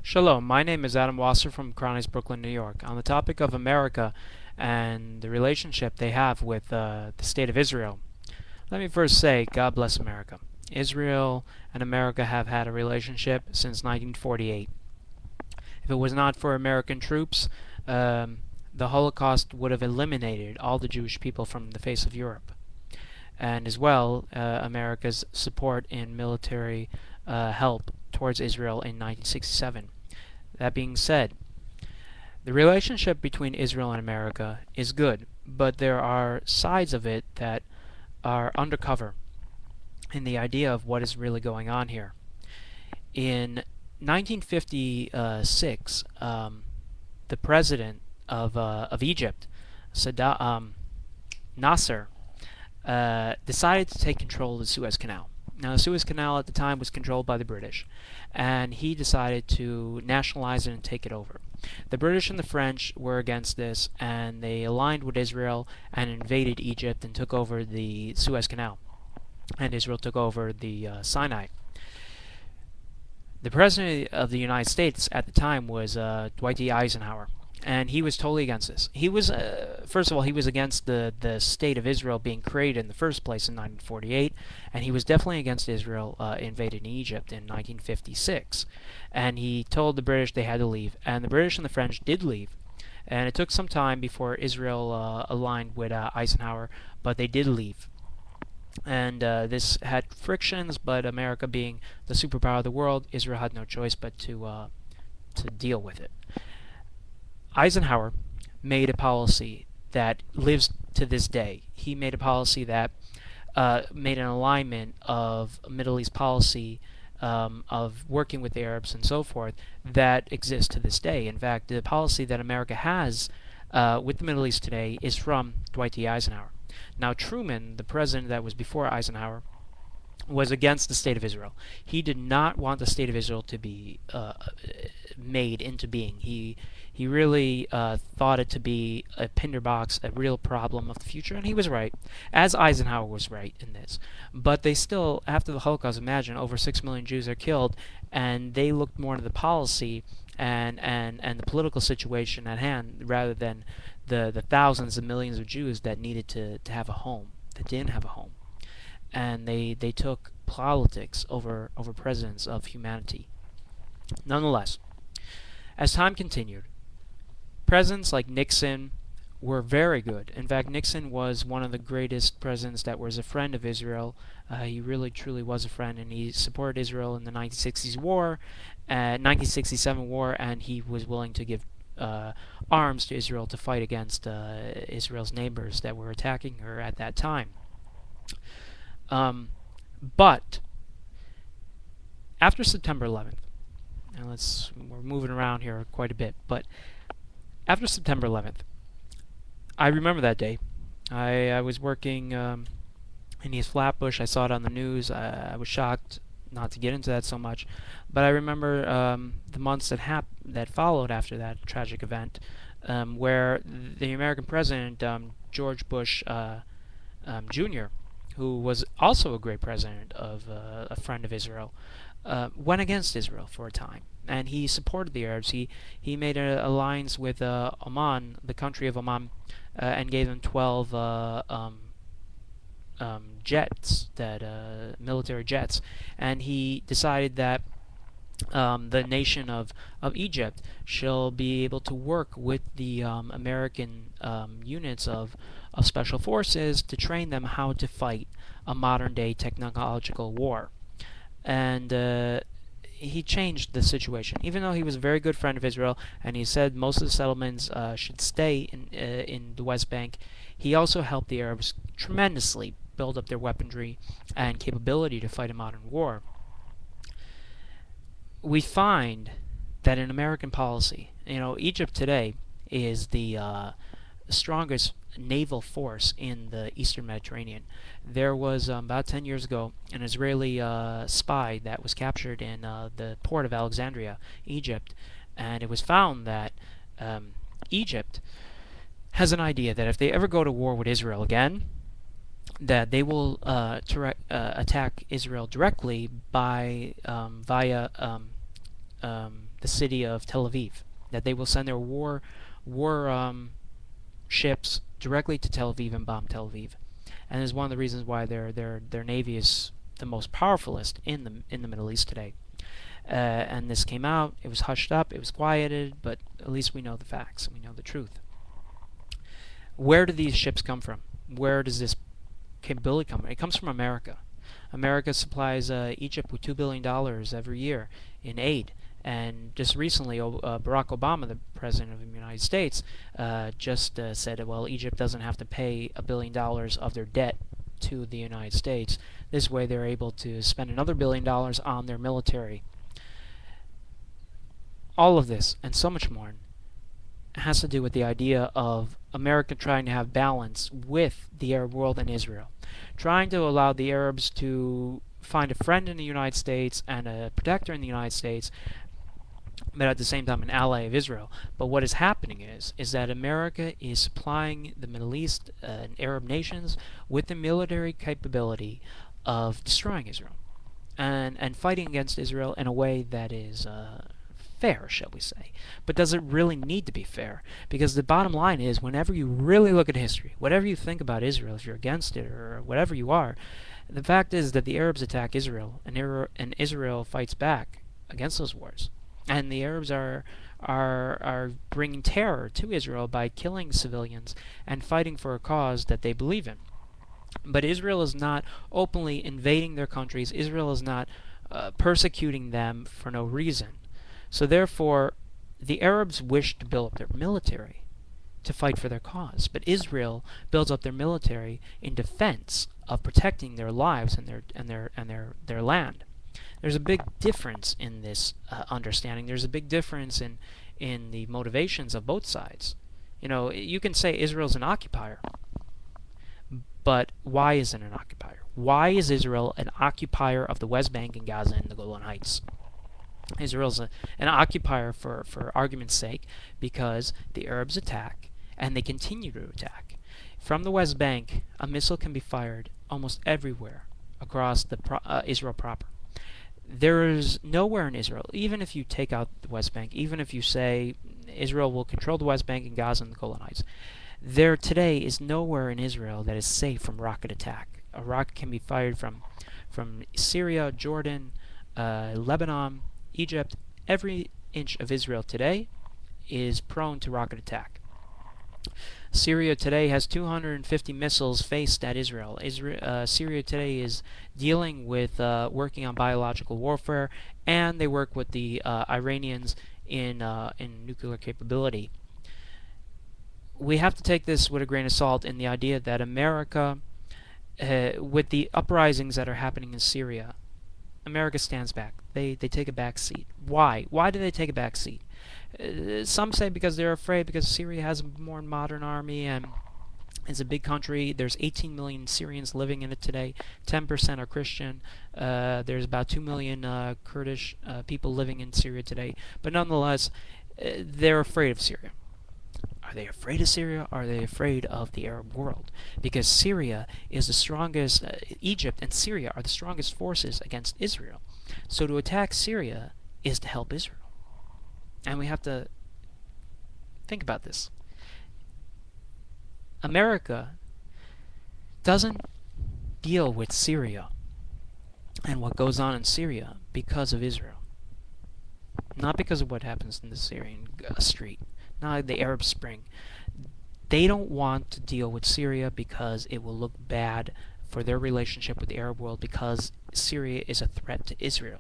Shalom, my name is Adam Wasser from Cronies, Brooklyn, New York. On the topic of America and the relationship they have with the State of Israel, let me first say, God bless America. Israel and America have had a relationship since 1948. If it was not for American troops, the Holocaust would have eliminated all the Jewish people from the face of Europe. And as well, America's support in military help towards Israel in 1967. That being said, the relationship between Israel and America is good, but there are sides of it that are undercover in the idea of what is really going on here. In 1956, the president of Egypt, Nasser, decided to take control of the Suez Canal. Now, the Suez Canal at the time was controlled by the British, and he decided to nationalize it and take it over. The British and the French were against this, and they aligned with Israel and invaded Egypt and took over the Suez Canal, and Israel took over the Sinai. The President of the United States at the time was Dwight D. Eisenhower, and he was totally against this. He was, first of all, he was against the State of Israel being created in the first place in 1948, and he was definitely against Israel invading Egypt in 1956. And he told the British they had to leave, and the British and the French did leave. And it took some time before Israel aligned with Eisenhower, but they did leave. And this had frictions, but America being the superpower of the world, Israel had no choice but to deal with it. Eisenhower made a policy that lives to this day. He made a policy that made an alignment of Middle East policy, of working with the Arabs and so forth, that exists to this day. In fact, the policy that America has with the Middle East today is from Dwight D. Eisenhower. Now, Truman, the president that was before Eisenhower, was against the State of Israel. He did not want the State of Israel to be made into being. He really thought it to be a tinderbox, a real problem of the future, and he was right, as Eisenhower was right in this. But they still, after the Holocaust, imagine, over 6 million Jews are killed, and they looked more into the policy and the political situation at hand rather than the thousands of millions of Jews that needed to have a home, that didn't have a home. And they took politics over presidents of humanity. Nonetheless, as time continued, presidents like Nixon were very good. In fact, Nixon was one of the greatest presidents that was a friend of Israel. He really, truly was a friend, and he supported Israel in the 1960s war, 1967 war, and he was willing to give arms to Israel to fight against Israel's neighbors that were attacking her at that time. But after September 11th, and we're moving around here quite a bit, but after September 11th, I remember that day. I was working in East Flatbush. I saw it on the news. I was shocked not to get into that so much, but I remember the months that followed after that tragic event, where the American president, George Bush Jr., who was also a great president of a friend of Israel, went against Israel for a time, and he supported the Arabs. He made an alliance with Oman, the country of Oman, and gave them 12 jets, military jets, and he decided that the nation of Egypt shall be able to work with the American units of special forces to train them how to fight a modern-day technological war. And he changed the situation. Even though he was a very good friend of Israel, and he said most of the settlements should stay in the West Bank, he also helped the Arabs tremendously build up their weaponry and capability to fight a modern war. We find that in American policy, Egypt today is the strongest naval force in the Eastern Mediterranean. There was about 10 years ago an Israeli spy that was captured in the port of Alexandria, Egypt, and it was found that Egypt has an idea that if they ever go to war with Israel again, that they will attack Israel directly by via the the city of Tel Aviv, that they will send their war ships directly to Tel Aviv and bomb Tel Aviv. And is one of the reasons why their navy is the most powerfulest in the Middle East today. And this came out. It was hushed up. It was quieted. But at least we know the facts. We know the truth. Where do these ships come from? Where does this capability come from? It comes from America. America supplies Egypt with $2 billion every year in aid. And just recently, Barack Obama, the President of the United States, just said, well, Egypt doesn't have to pay $1 billion of their debt to the United States. This way they're able to spend another $1 billion on their military. All of this, and so much more, has to do with the idea of America trying to have balance with the Arab world and Israel. Trying to allow the Arabs to find a friend in the United States and a protector in the United States, but at the same time an ally of Israel. But what is happening is that America is supplying the Middle East and Arab nations with the military capability of destroying Israel and fighting against Israel in a way that is fair, shall we say. But does it really need to be fair? Because the bottom line is, whenever you really look at history, whatever you think about Israel, if you're against it or whatever you are, the fact is that the Arabs attack Israel, and Israel fights back against those wars. And the Arabs are bringing terror to Israel by killing civilians and fighting for a cause that they believe in. But Israel is not openly invading their countries. Israel is not persecuting them for no reason. So therefore, the Arabs wish to build up their military to fight for their cause, but Israel builds up their military in defense of protecting their lives and their land. There's a big difference in this understanding. There's a big difference in the motivations of both sides. You know, you can say Israel's an occupier, but why is it an occupier? Why is Israel an occupier of the West Bank and Gaza and the Golan Heights? Israel's an occupier for argument's sake because the Arabs attack and they continue to attack. From the West Bank, a missile can be fired almost everywhere across Israel proper. There is nowhere in Israel, even if you take out the West Bank, even if you say Israel will control the West Bank and Gaza and the Golan Heights, there today is nowhere in Israel that is safe from rocket attack. A rocket can be fired from Syria, Jordan, Lebanon, Egypt. Every inch of Israel today is prone to rocket attack. Syria today has 250 missiles faced at Israel. Syria today is dealing with working on biological warfare, and they work with the Iranians in nuclear capability. We have to take this with a grain of salt in the idea that America, with the uprisings that are happening in Syria, America stands back. They take a back seat. Why? Why do they take a back seat? Some say because they're afraid, because Syria has a more modern army and it's a big country. There's 18 million Syrians living in it today. 10% are Christian. There's about 2 million Kurdish people living in Syria today. But nonetheless, they're afraid of Syria. Are they afraid of Syria? Or are they afraid of the Arab world? Because Syria is the strongest, Egypt and Syria are the strongest forces against Israel. So to attack Syria is to help Israel. And we have to think about this. America doesn't deal with Syria and what goes on in Syria because of Israel. Not because of what happens in the Syrian street. Not the Arab Spring. They don't want to deal with Syria because it will look bad for their relationship with the Arab world, because Syria is a threat to Israel.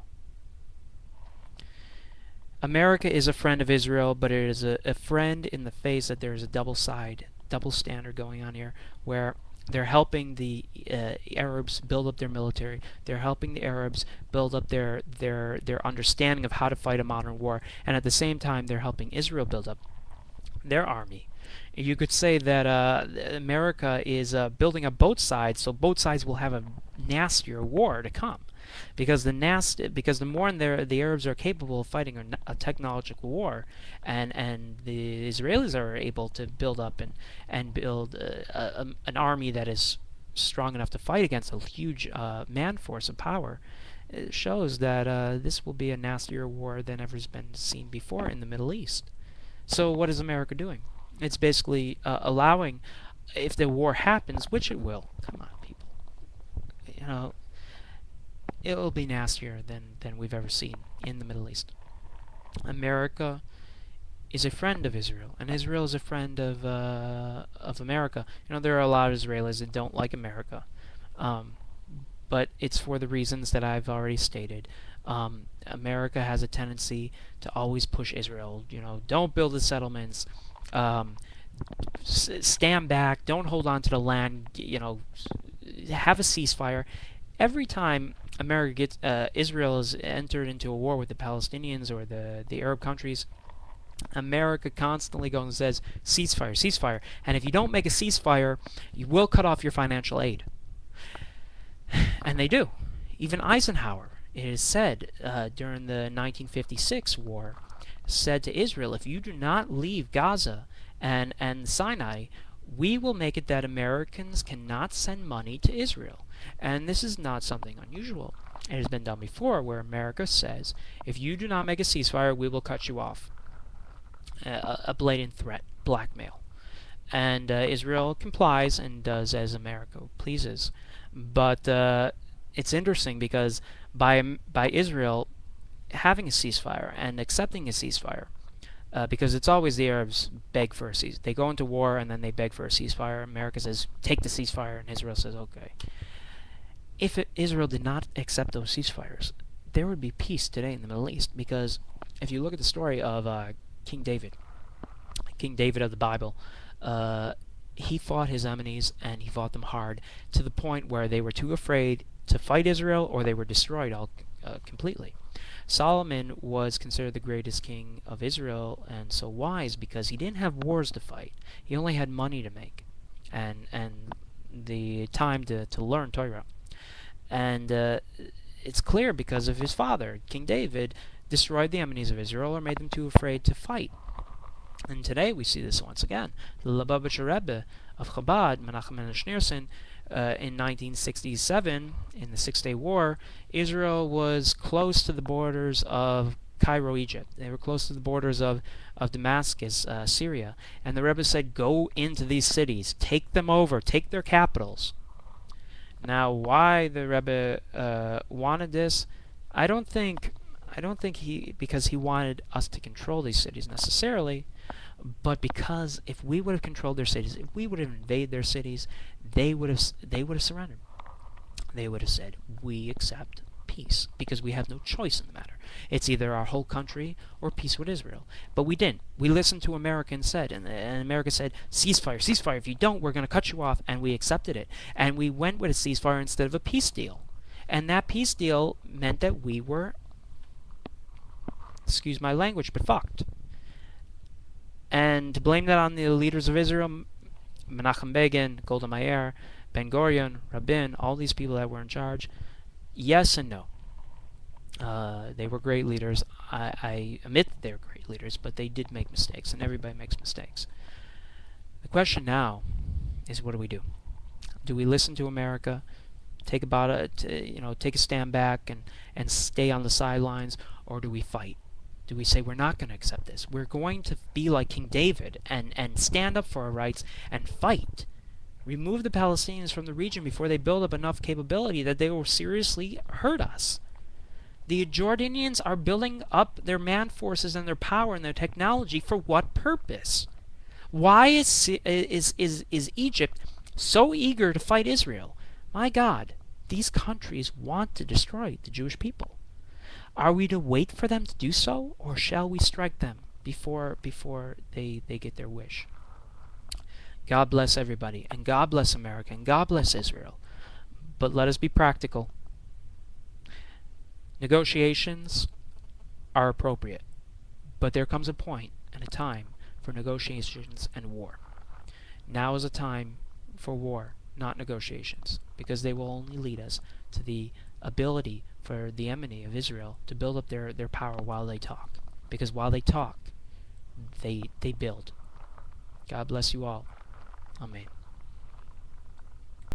America is a friend of Israel, but it is a friend in the face that there is a double standard going on here, where they're helping the Arabs build up their military. They're helping the Arabs build up their understanding of how to fight a modern war, and at the same time they're helping Israel build up their army. You could say that America is building up both sides, so both sides will have a nastier war to come. Because the more the Arabs are capable of fighting a technological war, and the Israelis are able to build up and build an army that is strong enough to fight against a huge man force of power, it shows that this will be a nastier war than ever's been seen before in the Middle East. So what is America doing? It's basically allowing, if the war happens, which it will. Come on, people. You know, it will be nastier than we've ever seen in the Middle East. America is a friend of Israel, and Israel is a friend of America. You know, there are a lot of Israelis that don't like America, but it's for the reasons that I've already stated. America has a tendency to always push Israel. You know, don't build the settlements. Stand back. Don't hold on to the land. You know, have a ceasefire. Every time America gets Israel has entered into a war with the Palestinians or the Arab countries, America constantly goes and says, ceasefire, ceasefire. And if you don't make a ceasefire, you will cut off your financial aid. And they do. Even Eisenhower, it is said during the 1956 war, said to Israel, if you do not leave Gaza and Sinai, we will make it that Americans cannot send money to Israel. And this is not something unusual. It has been done before, where America says, if you do not make a ceasefire, we will cut you off. A blatant threat, blackmail. And Israel complies and does as America pleases. But it's interesting because by Israel having a ceasefire and accepting a ceasefire, because it's always the Arabs beg for a ceasefire. They go into war and then they beg for a ceasefire. America says, take the ceasefire, and Israel says, okay. If Israel did not accept those ceasefires, there would be peace today in the Middle East, because if you look at the story of King David of the Bible, he fought his enemies, and he fought them hard, to the point where they were too afraid to fight Israel, or they were destroyed completely. Solomon was considered the greatest king of Israel, and so wise, because he didn't have wars to fight. He only had money to make, and the time to learn Torah. And it's clear because of his father, King David, destroyed the enemies of Israel or made them too afraid to fight. And today we see this once again. The Lubavitcher Rebbe of Chabad, Menachem Mendel Schneerson, in 1967, in the Six-Day War, Israel was close to the borders of Cairo, Egypt. They were close to the borders of Damascus, Syria. And the Rebbe said, go into these cities, take them over, take their capitals. Now, why the Rebbe wanted this, I don't think because he wanted us to control these cities necessarily, but because if we would have controlled their cities, if we would have invaded their cities, they would have surrendered. They would have said, we accept peace, because we have no choice in the matter. It's either our whole country or peace with Israel. But we didn't. We listened to America instead, and America said, ceasefire, ceasefire. If you don't, we're going to cut you off, and we accepted it. And we went with a ceasefire instead of a peace deal. And that peace deal meant that we were, excuse my language, but fucked. And to blame that on the leaders of Israel, Menachem Begin, Golda Meir, Ben Gurion, Rabin, all these people that were in charge, yes and no. They were great leaders. I admit that they were great leaders, but they did make mistakes, and everybody makes mistakes. The question now is, what do we do? Do we listen to America, take a stand back and stay on the sidelines, or do we fight? Do we say, we're not going to accept this? We're going to be like King David and stand up for our rights and fight. Remove the Palestinians from the region before they build up enough capability that they will seriously hurt us. The Jordanians are building up their man forces and their power and their technology for what purpose? Why is Egypt so eager to fight Israel? My God, these countries want to destroy the Jewish people. Are we to wait for them to do so, or shall we strike them before they get their wish? God bless everybody, and God bless America, and God bless Israel. But let us be practical. Negotiations are appropriate, but there comes a point and a time for negotiations and war. Now is a time for war, not negotiations, because they will only lead us to the ability for the enemy of Israel to build up their power while they talk. Because while they talk, they build. God bless you all. Amen.